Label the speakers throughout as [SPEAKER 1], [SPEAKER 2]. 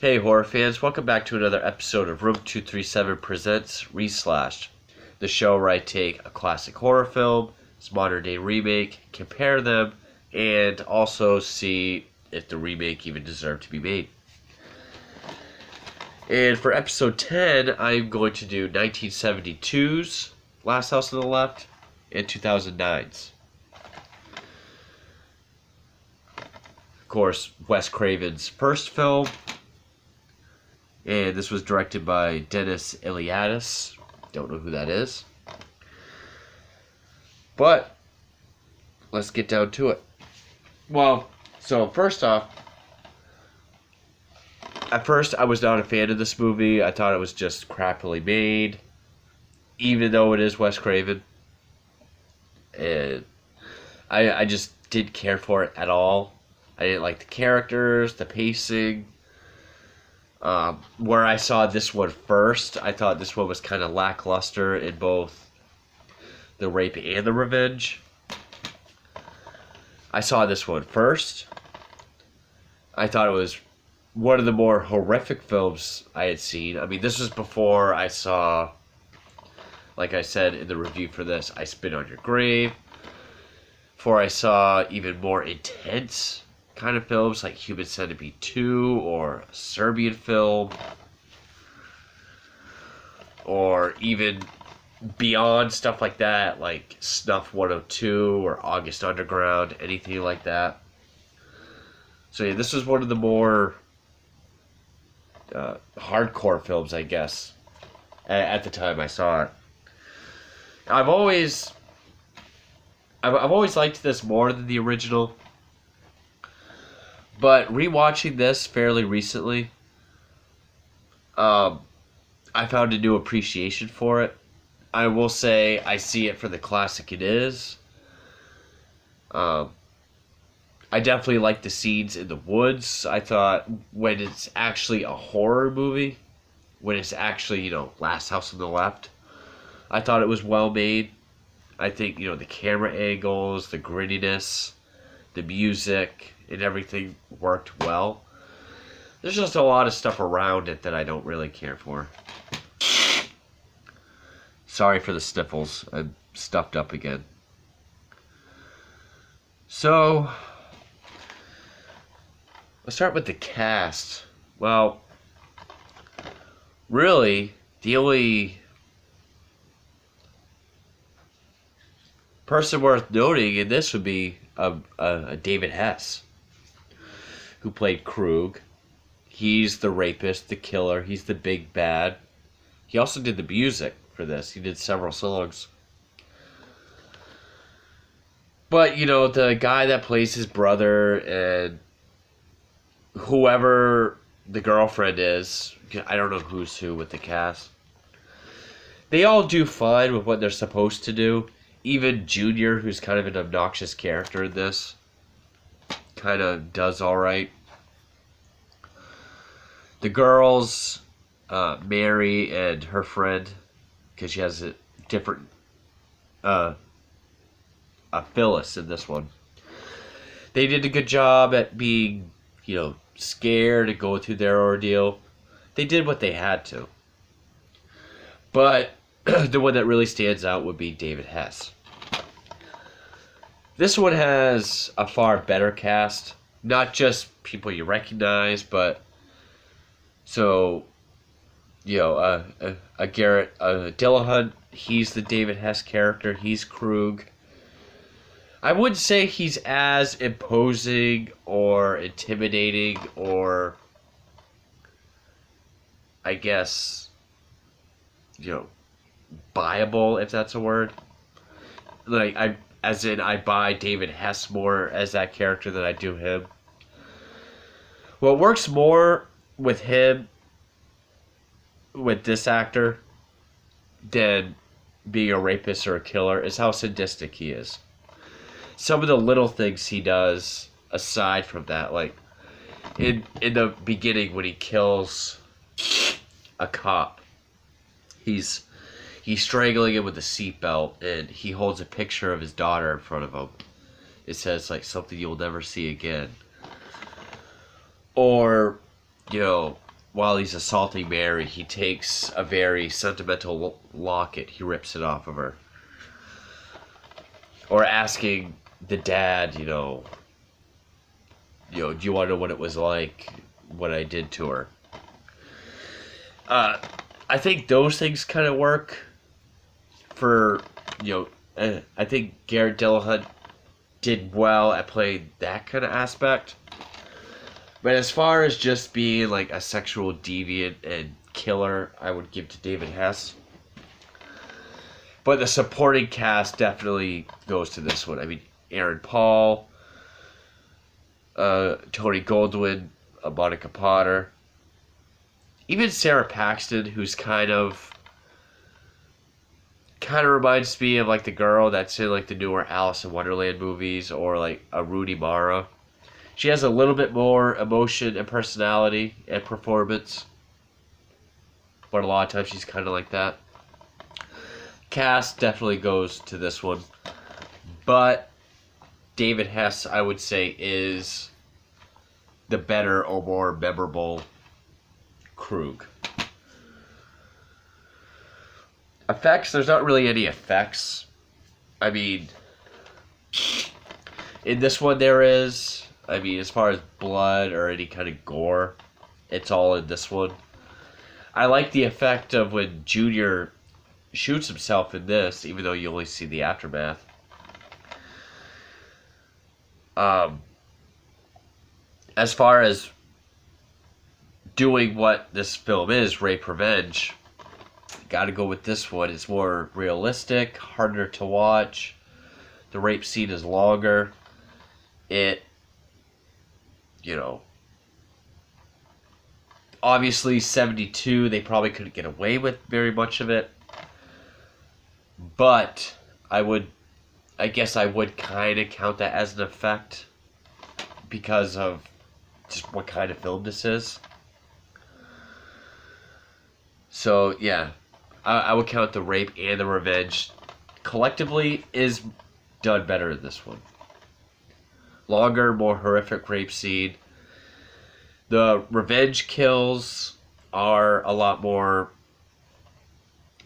[SPEAKER 1] Hey horror fans, welcome back to another episode of Room 237 Presents Reslashed, the show where I take a classic horror film, its modern day remake, compare them, and also see if the remake even deserved to be made. And for episode 10, I'm going to do 1972's Last House on the Left and 2009's. Of course, Wes Craven's first film, and this was directed by Dennis Iliadis. Don't know who that is. But let's get down to it. Well, so first off, at first I was not a fan of this movie. I thought it was just crappily made, even though it is Wes Craven. And I just didn't care for it at all. I didn't like the characters, the pacing. Where I saw this one first, I thought this one was kind of lackluster in both the rape and the revenge. I saw this one first. I thought it was one of the more horrific films I had seen. I mean, this was before I saw, like I said in the review for this, I Spit on Your Grave. Before I saw even more intense kind of films like Human Centipede 2 or a Serbian film, or even beyond stuff like that, like Snuff 102 or August Underground, anything like that. So yeah, this was one of the more hardcore films, I guess, at the time I saw it. I've always liked this more than the original, but rewatching this fairly recently, I found a new appreciation for it. I will say I see it for the classic it is. I definitely like the scenes in the woods. I thought when it's actually a horror movie, when it's actually, Last House on the Left, I thought it was well made. I think, the camera angles, the grittiness, the music, and everything worked well. There's just a lot of stuff around it that I don't really care for. Sorry for the sniffles. I'm stuffed up again. So, let's start with the cast. Well, really, the only person worth noting in this would be a David Hess, who played Krug. He's the rapist, the killer. He's the big bad. He also did the music for this. He did several songs. But, the guy that plays his brother and whoever the girlfriend is, I don't know who's who with the cast, they all do fine with what they're supposed to do. Even Junior, who's kind of an obnoxious character in this, kind of does alright. The girls, Mary and her friend, because she has a different, a Phyllis in this one. They did a good job at being, scared and going through their ordeal. They did what they had to. But the one that really stands out would be David Hess. This one has a far better cast. Not just people you recognize, but so, a Garrett Dillahunt, he's the David Hess character. He's Krug. I wouldn't say he's as imposing or intimidating or, I guess, buyable, if that's a word. Like, I buy David Hess more as that character than I do him. What works more with him, with this actor, than being a rapist or a killer is how sadistic he is. Some of the little things he does aside from that, like in the beginning when he kills a cop, he's strangling him with a seatbelt and he holds a picture of his daughter in front of him. It says like something you'll never see again. Or, while he's assaulting Mary, he takes a very sentimental locket. He rips it off of her. Or asking the dad, do you want to know what it was like, what I did to her? I think those things kind of work for, I think Garrett Dillahunt did well at playing that kind of aspect. But as far as just being like a sexual deviant and killer, I would give to David Hess. But the supporting cast definitely goes to this one. I mean, Aaron Paul, Tony Goldwyn, Monica Potter, even Sarah Paxton, who's kind of reminds me of like the girl that's in like the newer Alice in Wonderland movies, or like a Rooney Mara. She has a little bit more emotion and personality and performance, but a lot of times she's kind of like that. Cast definitely goes to this one, but David Hess, I would say, is the better or more memorable Krug. Effects, there's not really any effects. I mean, in this one there is. I mean, as far as blood or any kind of gore, it's all in this one. I like the effect of when Junior shoots himself in this, even though you only see the aftermath. As far as doing what this film is, rape revenge, gotta go with this one. It's more realistic, harder to watch. The rape scene is longer. It, obviously 72, they probably couldn't get away with very much of it. But I guess I would kind of count that as an effect because of just what kind of film this is. So, yeah, I would count the rape and the revenge collectively is done better in this one. Longer, more horrific rape scene. The revenge kills are a lot more,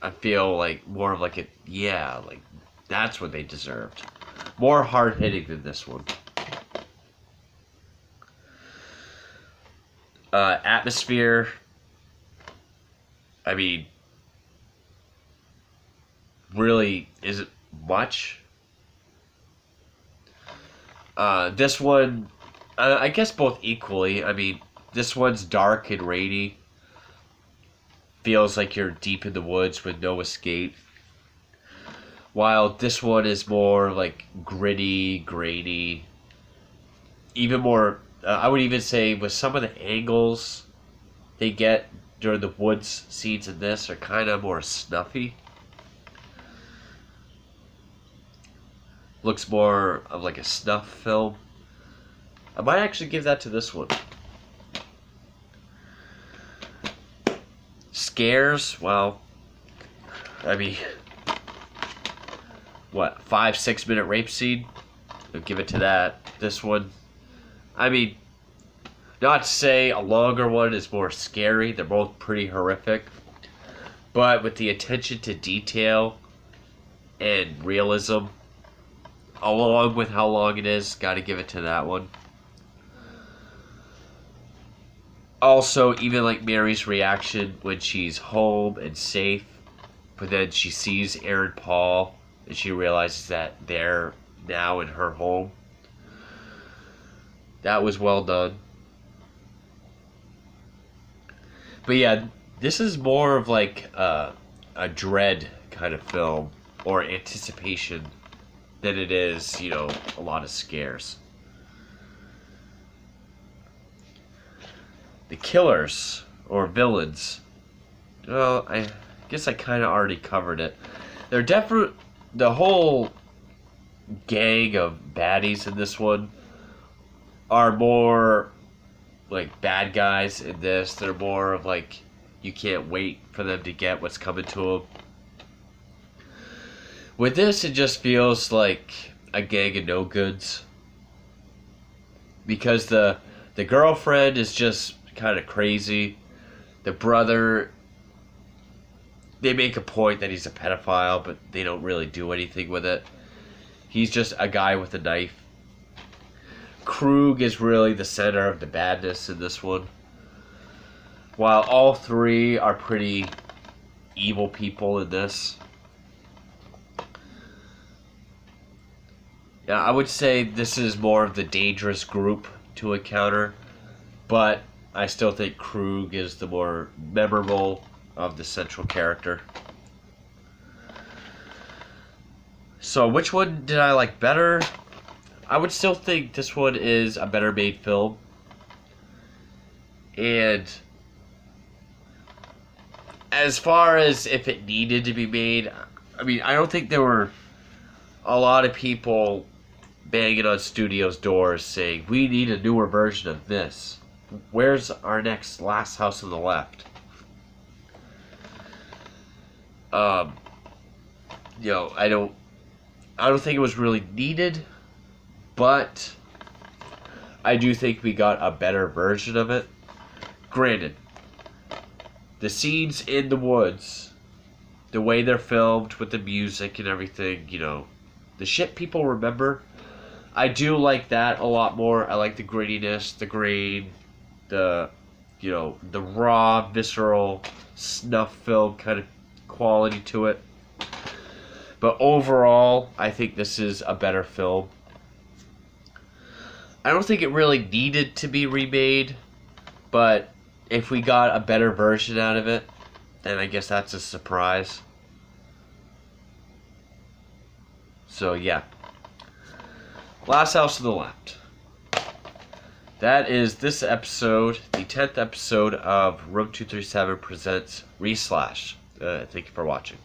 [SPEAKER 1] I feel like, more of like like that's what they deserved. More hard-hitting than this one. Atmosphere, I mean, really isn't much. This one, I guess both equally. I mean, this one's dark and rainy. Feels like you're deep in the woods with no escape. While this one is more like gritty, grainy. Even more, I would even say with some of the angles they get during the woods scenes in this are kind of more snuffy. Looks more of like a snuff film. I might actually give that to this one. Scares, well, I mean, what, 5-6 minute rape scene? I'll give it to that. This one, I mean, not to say a longer one is more scary. They're both pretty horrific. But with the attention to detail and realism, along with how long it is, gotta give it to that one. Also, even like Mary's reaction when she's home and safe, but then she sees Aaron Paul and she realizes that they're now in her home. That was well done. But yeah, this is more of like a dread kind of film or anticipation than it is, a lot of scares. The killers, or villains, well, I guess I kind of already covered it. They're definitely, the whole gang of baddies in this one are more like bad guys in this. They're more of like, you can't wait for them to get what's coming to them. With this, it just feels like a gang of no-goods. Because the girlfriend is just kind of crazy. The brother, they make a point that he's a pedophile, but they don't really do anything with it. He's just a guy with a knife. Krug is really the center of the badness in this one. While all three are pretty evil people in this. Yeah, I would say this is more of the dangerous group to encounter, but I still think Krug is the more memorable of the central character. So which one did I like better? I would still think this one is a better made film. And as far as if it needed to be made, I mean, I don't think there were a lot of people banging on studios' doors saying, we need a newer version of this. Where's our next Last House on the Left? You know, I don't think it was really needed, but I do think we got a better version of it. Granted, the scenes in the woods, the way they're filmed with the music and everything, you know, the shit people remember, I do like that a lot more. I like the grittiness, the grain, the, you know, the raw, visceral, snuff film kind of quality to it. But overall, I think this is a better film. I don't think it really needed to be remade, but if we got a better version out of it, then I guess that's a surprise. So yeah. Last House on the Left. That is this episode, the 10th episode of Room 237 presents Reslash. Thank you for watching.